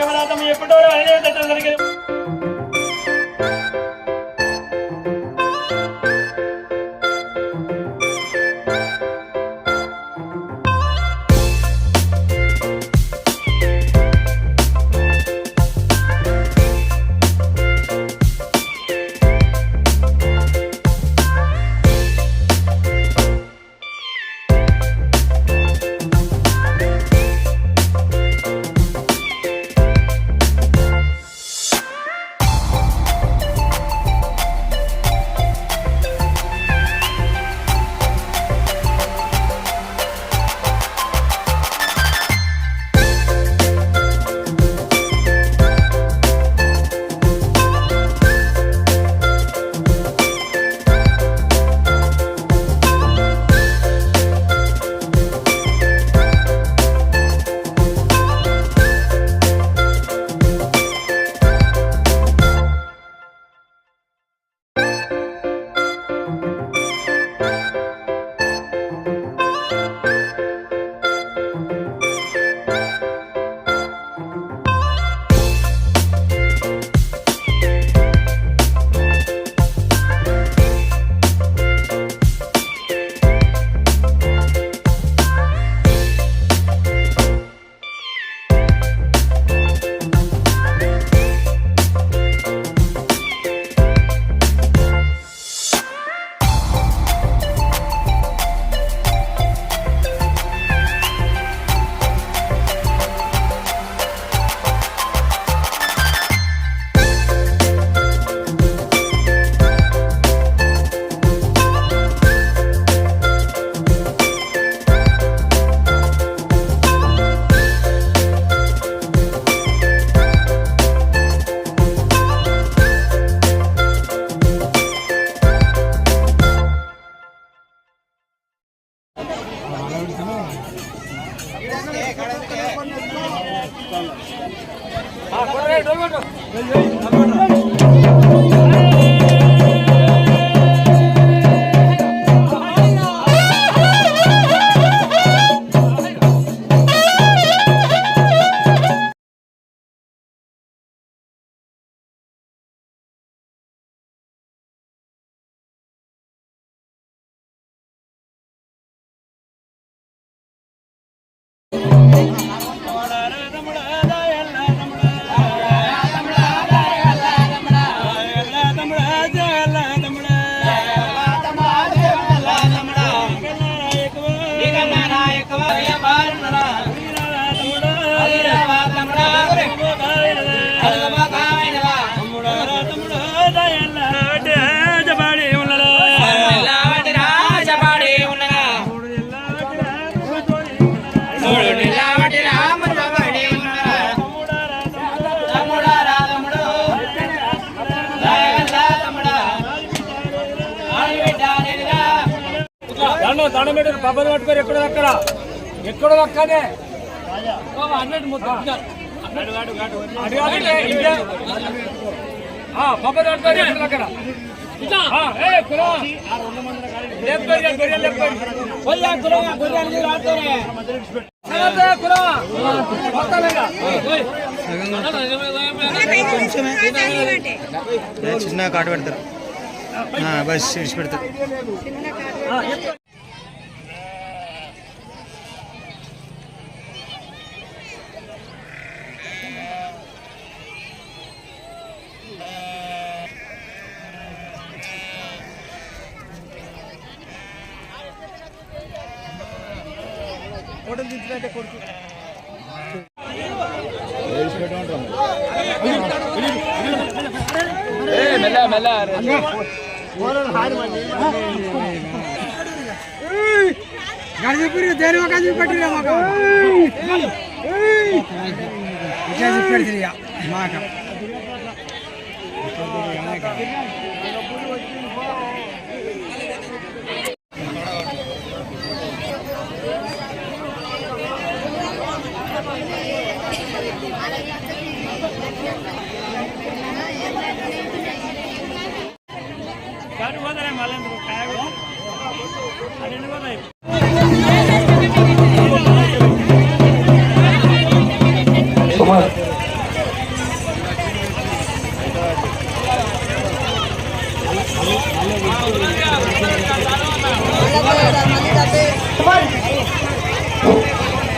జగన్నాథం ఎప్పుడో జరిగింది. దండమెట్టు పబ్బలు పట్టుకొని ఎక్కడో అక్కడే పబ్బలు పట్టుకొని అక్కడ చిన్న కాటు పెడతారు బస్ ఇడిచి పెడతారు హోటల్ తీసుకుంటే కొడుకు గడిపి దేని కాదు పట్టిరా పెడితే మాట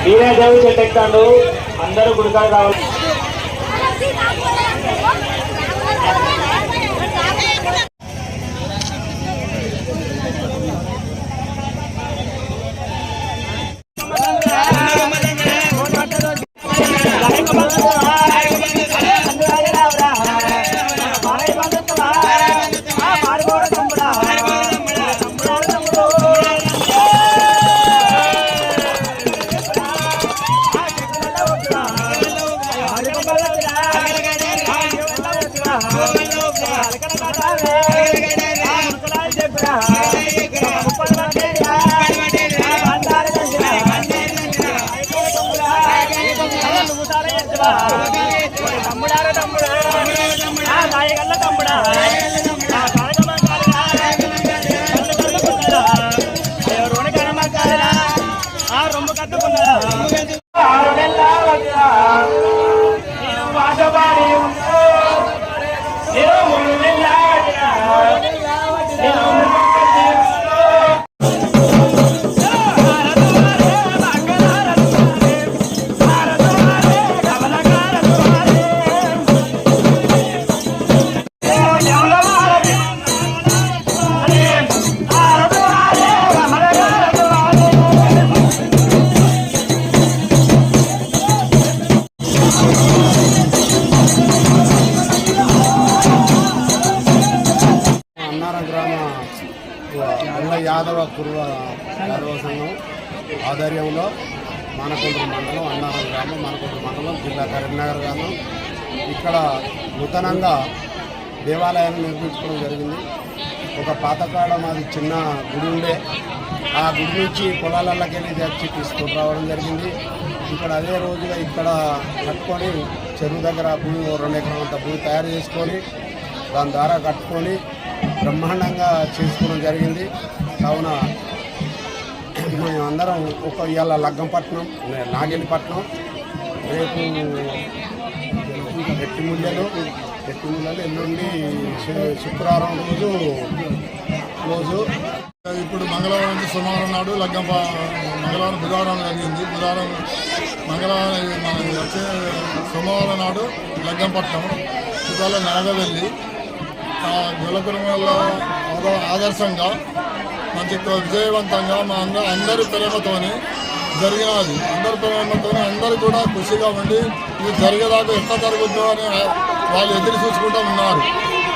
వీరదేవి చెట్టు ఎక్కుతాడు, అందరూ గుడికాడ రావాలి. యాదవ కుర్వ యాదవ సంఘం ఆధ్వర్యంలో మానకొండూరు మండలం అన్నారం గ్రామం, మానకొండూరు మండలం, జిల్లా కరీంనగర్ గ్రామం. ఇక్కడ నూతనంగా దేవాలయాన్ని నిర్మించుకోవడం జరిగింది. ఒక పాతకాలం అది చిన్న గుడి ఉండే, ఆ గుడి నుంచి పొలాలకి వెళ్ళి తెచ్చి తీసుకొని రావడం జరిగింది. ఇక్కడ అదే రోజుగా ఇక్కడ కట్టుకొని చెరువు దగ్గర భూమి 2 ఎకరాల అంత భూమి తయారు చేసుకొని దాని ద్వారా కట్టుకొని బ్రహ్మాండంగా చేసుకోవడం జరిగింది. కావున మేము అందరం ఇవాళ లగ్గంపట్నం, నాగేలిపట్నం, రేపు ఎట్టిముళ్ళలు, ఎల్లుండి శుక్రవారం రోజు ఇప్పుడు మంగళవారం నుంచి సోమవారం నాడు మంగళవారం బుధవారం జరిగింది. మంగళవారం వచ్చే సోమవారం నాడు లగ్గంపట్నం, ఇవాళ నాగవెల్లి. గొల్లకుర్మల ఆదర్శంగా మంచి విజయవంతంగా మా అందరి ప్రేమతోని జరిగినది. అందరి ప్రేమతో అందరూ కూడా ఖుషిగా ఉండి ఇది జరిగేదాకా ఎట్లా జరుగుతుందో అని వాళ్ళు ఎదురు చూసుకుంటూ ఉన్నారు.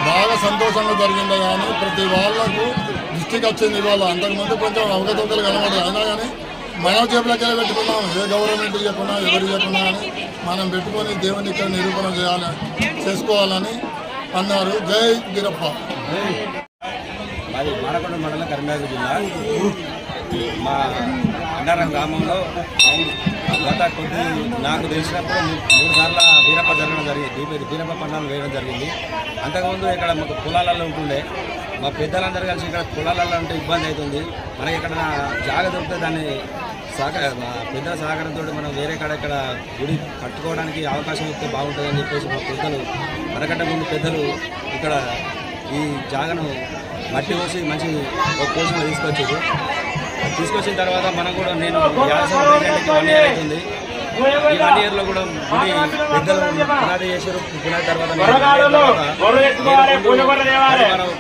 బాగా సంతోషంగా జరిగింది. కానీ ప్రతి వాళ్ళకు దృష్టికి వచ్చింది ఇవాళ. అంతకుముందు కొంచెం అవగతలు కనబడదు, అయినా కానీ మనం జేబులకే పెట్టుకున్నాం. ఏ గవర్నమెంట్ చెప్పినా ఎవరు చెప్పినా కానీ మనం పెట్టుకొని దేవుని ఇక్కడ నిరూపణ చేసుకోవాలని అన్నారు. జై వీరప్ప. మాది మానకొండ మండలం, కరీంనగర్ జిల్లా. మా అన్నారం గ్రామంలో గత నాకు తెలిసినప్పుడు 3 సార్లు వీరప్ప జరగడం జరిగింది. వీరప్ప పండాలు వేయడం జరిగింది. అంతకుముందు ఇక్కడ మాకు పొలాలలో ఉంటుండే, మా పెద్దలందరూ కలిసి ఇక్కడ పొలాలలో ఉంటే ఇబ్బంది అవుతుంది. మనకి ఇక్కడ జాగ దొరికితే దాన్ని పెద్దల సహకారంతో మనం వేరే కాడ ఇక్కడ గుడి కట్టుకోవడానికి అవకాశం ఇస్తే బాగుంటుందని చెప్పేసి మా పెద్దలు, మనకంటే ముందు పెద్దలు ఇక్కడ ఈ జాగను మట్టి పోసి మంచి ఒక కోసిన తీసుకొచ్చిన తర్వాత మనం కూడా నేను యాసన ప్రెసిడెంట్కి 1 ఇయర్ అవుతుంది. ఈ 1 ఇయర్లో కూడా గుడి పెద్దలు పునాది చేశారు. పునాది తర్వాత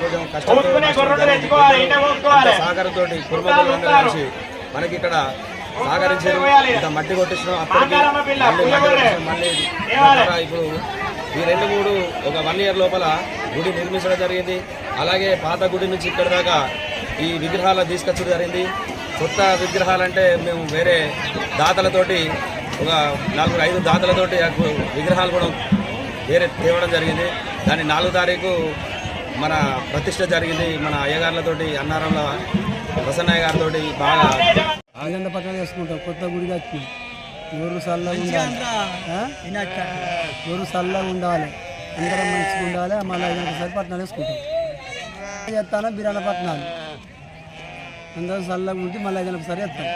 కొంచెం కష్టంతో సహకారంతో కుటుంబాలు కలిసి మనకి ఇక్కడ సహకరించారు. ఇంత మట్టి కొట్టించడం, అప్పటికి మళ్ళీ ఇప్పుడు ఈ 2-3 ఒక 1 ఇయర్ లోపల గుడి నిర్మించడం జరిగింది. అలాగే పాత గుడి నుంచి ఇక్కడ దాకా ఈ విగ్రహాలు తీసుకొచ్చడం జరిగింది. కొత్త విగ్రహాలంటే మేము వేరే దాతలతోటి ఒక 4-5 దాతలతోటి విగ్రహాలు కూడా వేరే తేవడం జరిగింది. దాని 4వ తారీఖు మన ప్రతిష్ట జరిగింది. మన అయ్యగారులతోటి, అన్నారంలో ప్రసన్నయ్య గారితో బాగా ఆనంద పట్టణం చేసుకుంటాం. కొత్త గుడి కట్టి ఎవరు చల్లగా ఉండాలి, ఎవరు చల్లగా ఉండాలి, అందరం మంచిగా ఉండాలి. మళ్ళీ 5 సారి పట్టణాలు వేసుకుంటాం. చేస్తాను బిర్యానీ పట్టణాలు అందరం చల్లగా ఉంటే మళ్ళీ 5 సారి వేస్తాం.